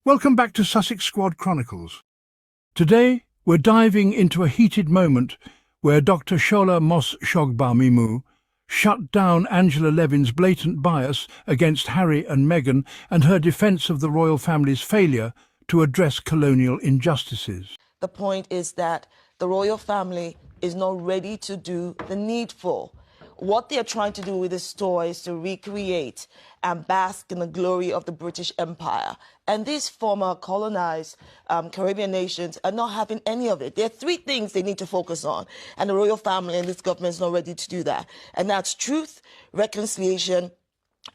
Welcome back to Sussex Squad Chronicles. Today, we're diving into a heated moment where Dr. Shola Mos-Shogbamimu shut down Angela Levin's blatant bias against Harry and Meghan and her defence of the royal family's failure to address colonial injustices. The point is that the royal family is not ready to do the needful. What they're trying to do with this tour is to recreate and bask in the glory of the British Empire. And these former colonized Caribbean nations are not having any of it. There are three things they need to focus on, and the royal family and this government is not ready to do that. And that's truth, reconciliation,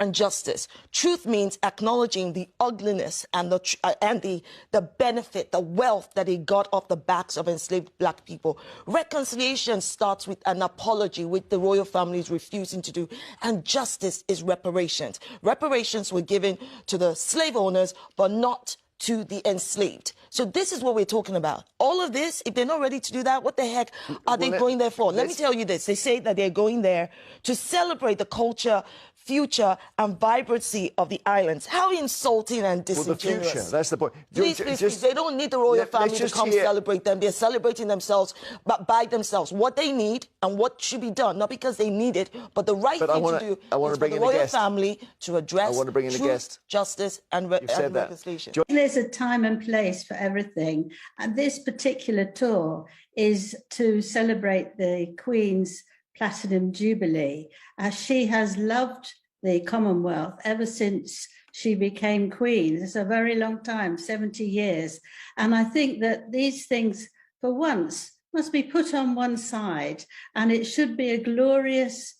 and justice. Truth means acknowledging the ugliness and the benefit, the wealth that he got off the backs of enslaved black people. Reconciliation starts with an apology, which the royal family is refusing to do. And justice is reparations. Reparations were given to the slave owners, but not to the enslaved. So this is what we're talking about. All of this, if they're not ready to do that, what the heck are they going there for? Let me tell you this. They say that they're going there to celebrate the culture, future and vibrancy of the islands. How insulting and disingenuous. Well, the future, that's the point. Please, they don't need the royal family to come celebrate them. They're celebrating themselves, but by themselves. What they need and what should be done, not because they need it, but the right thing to do is for the royal family to address truth, justice and reconciliation. There's a time and place for everything. And this particular tour is to celebrate the Queen's Platinum Jubilee. She has loved the Commonwealth ever since she became Queen. It's a very long time, 70 years. And I think that these things, for once, must be put on one side, and it should be a glorious,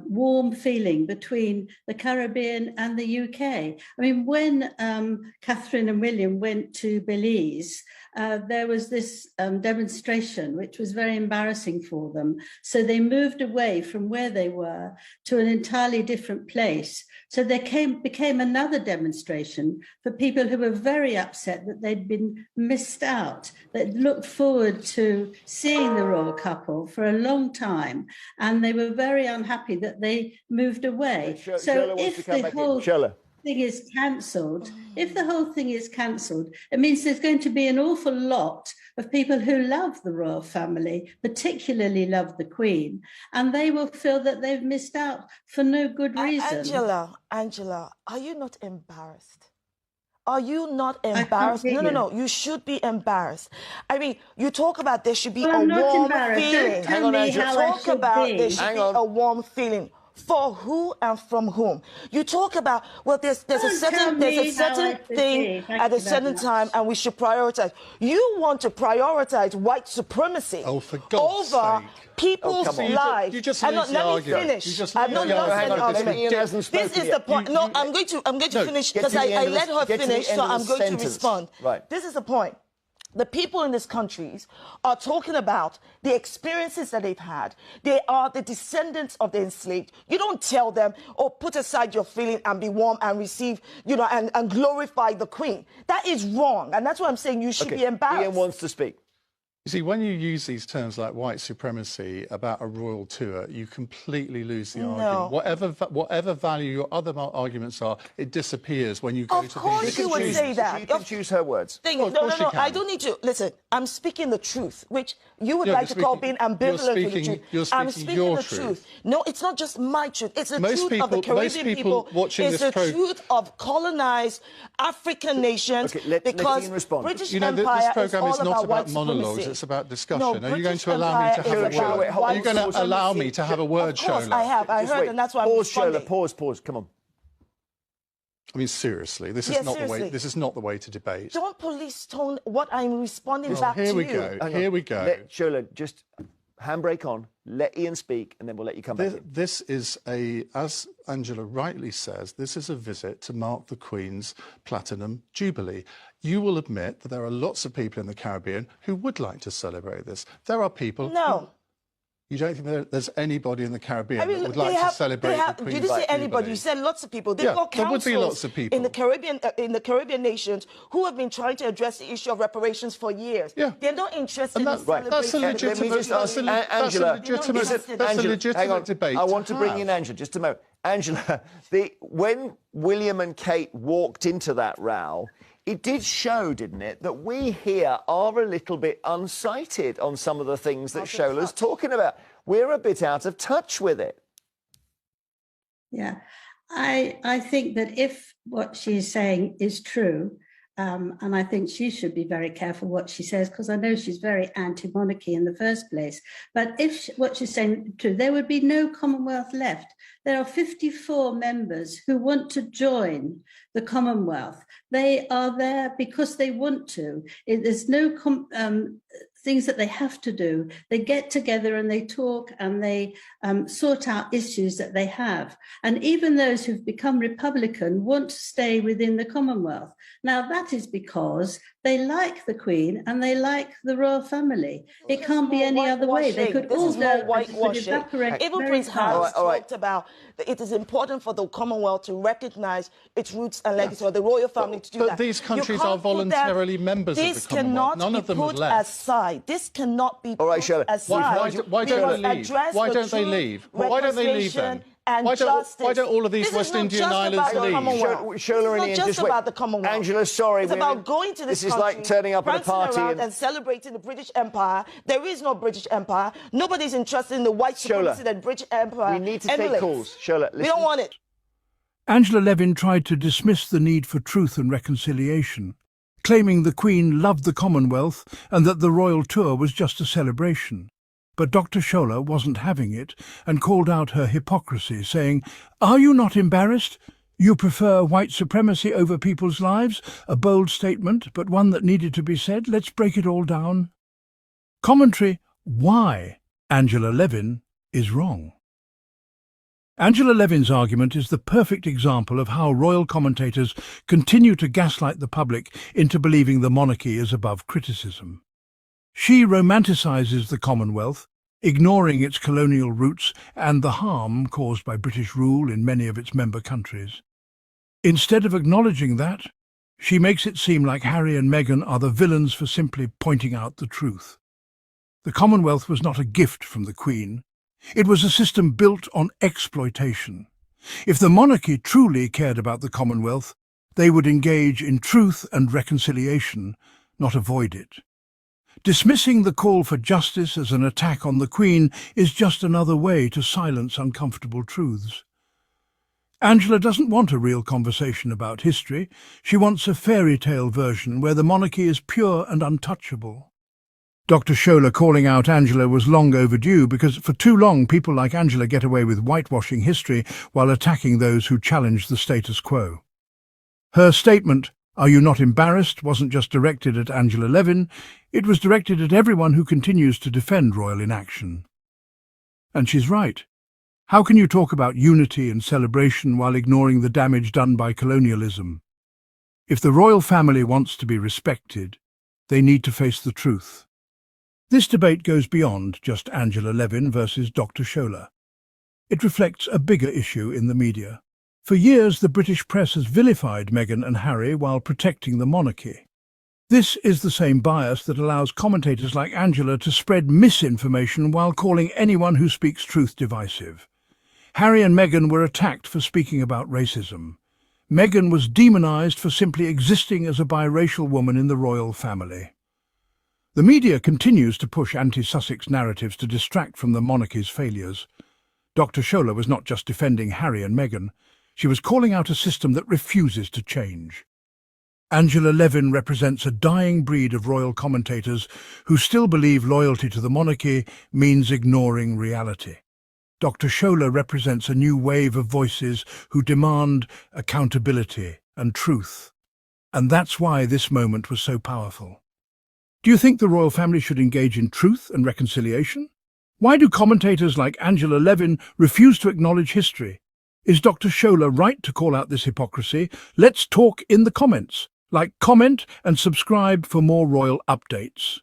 warm feeling between the Caribbean and the UK. I mean, when Catherine and William went to Belize, there was this demonstration, which was very embarrassing for them. So they moved away from where they were to an entirely different place. So there became another demonstration for people who were very upset that they'd been missed out, that looked forward to seeing the royal couple for a long time. And they were very unhappy that they moved away. So if the whole thing is cancelled, it means there's going to be an awful lot of people who love the royal family, particularly love the Queen, and they will feel that they've missed out for no good reason. Angela, are you not embarrassed? Are you not embarrassed? No. You should be embarrassed. I mean, you talk about there should be a warm feeling. Hang on, Angela. Talk about there should be a warm feeling. For who and from whom? You talk about, well, there's a certain thing at a certain time, and we should prioritize. You want to prioritize white supremacy over people's lives. You just let me finish. I've not lost an argument. This is the point. No, I'm going to finish because I let her finish, so I'm going to respond. Right. This is the point. The people in these countries are talking about the experiences that they've had. They are the descendants of the enslaved. You don't tell them, oh, put aside your feeling and be warm and receive, and glorify the Queen. That is wrong. And that's why I'm saying you should be embarrassed. Ian wants to speak. You see, when you use these terms like white supremacy about a royal tour, you completely lose the argument. Whatever value your other arguments are, it disappears when you go to the... Of course you would say that. You can choose her words. No, I don't need to. Listen, I'm speaking the truth, which you would like to call being ambivalent with the truth. I'm speaking the truth. No, it's not just my truth. It's the truth of the Caribbean people. It's the truth of colonized African nations, because British Empire is all about white supremacy. It's about discussion. Are you going to allow me to have a word? Are you going to allow me to have a word, Shola? Of course I have. I heard, and that's why I'm responding. Pause. Come on. I mean, seriously, this is not the way. This is not the way to debate. Don't police tone what I'm responding back to you. Here we go. Shola, just handbrake on. Let Ian speak, and then we'll let you come back in. This is as Angela rightly says, this is a visit to mark the Queen's Platinum Jubilee. You will admit that there are lots of people in the Caribbean who would like to celebrate this. There are people... No. You don't think there's anybody in the Caribbean that would like to celebrate the Queen's You didn't say anybody. Jubilee? You said lots of people. They've got there would be councils lots of people in the Caribbean nations who have been trying to address the issue of reparations for years. Yeah. They're not interested in celebrating. That's a legitimate, Angela, legitimate debate. Hang on. I want to bring in Angela just a moment. Angela, when William and Kate walked into that row, it did show, didn't it, that we here are a little bit unsighted on some of the things that Shola's talking about. We're a bit out of touch with it. Yeah, I think that if what she's saying is true, and I think she should be very careful what she says, because I know she's very anti-monarchy in the first place. But if what she's saying is true, there would be no Commonwealth left. There are 54 members who want to join the Commonwealth. They are there because they want to. There's no things that they have to do. They get together and they talk and they sort out issues that they have. And even those who've become Republican want to stay within the Commonwealth. Now, that is because they like the Queen and they like the royal family. It can't be any other way. They could all go whitewashing. Even Prince Harry talked about that it is important for the Commonwealth to recognize its roots and legacy, or the royal family to do that. But these countries are voluntarily members of the Commonwealth. None of them have left. Aside. This cannot be all right, Shola. aside. Why don't they leave? Why don't they leave? Why don't they leave then? Why don't all of these West Indian islands leave? Shola, it's not just about the Commonwealth. Angela, sorry. It's about going to this country, is like turning up at a party and celebrating the British Empire. There is no British Empire. Nobody's interested in the white supremacy that British Empire we need to take calls. Shola, listen. We don't want it. Angela Levin tried to dismiss the need for truth and reconciliation, claiming the Queen loved the Commonwealth and that the royal tour was just a celebration. But Dr. Shola wasn't having it and called out her hypocrisy, saying, "Are you not embarrassed? You prefer white supremacy over people's lives? A bold statement, but one that needed to be said. Let's break it all down." Commentary: why Angela Levin is wrong. Angela Levin's argument is the perfect example of how royal commentators continue to gaslight the public into believing the monarchy is above criticism. She romanticizes the Commonwealth, ignoring its colonial roots and the harm caused by British rule in many of its member countries. Instead of acknowledging that, she makes it seem like Harry and Meghan are the villains for simply pointing out the truth. The Commonwealth was not a gift from the Queen. It was a system built on exploitation. If the monarchy truly cared about the Commonwealth, they would engage in truth and reconciliation, not avoid it. Dismissing the call for justice as an attack on the Queen is just another way to silence uncomfortable truths. Angela doesn't want a real conversation about history. She wants a fairy tale version where the monarchy is pure and untouchable. Dr. Shola calling out Angela was long overdue because for too long people like Angela get away with whitewashing history while attacking those who challenge the status quo. Her statement, "Are you not embarrassed?" wasn't just directed at Angela Levin, it was directed at everyone who continues to defend royal inaction. And she's right. How can you talk about unity and celebration while ignoring the damage done by colonialism? If the royal family wants to be respected, they need to face the truth. This debate goes beyond just Angela Levin versus Dr. Shola. It reflects a bigger issue in the media. For years, the British press has vilified Meghan and Harry while protecting the monarchy. This is the same bias that allows commentators like Angela to spread misinformation while calling anyone who speaks truth divisive. Harry and Meghan were attacked for speaking about racism. Meghan was demonized for simply existing as a biracial woman in the royal family. The media continues to push anti-Sussex narratives to distract from the monarchy's failures. Dr. Shola was not just defending Harry and Meghan, she was calling out a system that refuses to change. Angela Levin represents a dying breed of royal commentators who still believe loyalty to the monarchy means ignoring reality. Dr. Shola represents a new wave of voices who demand accountability and truth. And that's why this moment was so powerful. Do you think the royal family should engage in truth and reconciliation? Why do commentators like Angela Levin refuse to acknowledge history? Is Dr. Shola right to call out this hypocrisy? Let's talk in the comments. Like, comment and subscribe for more royal updates.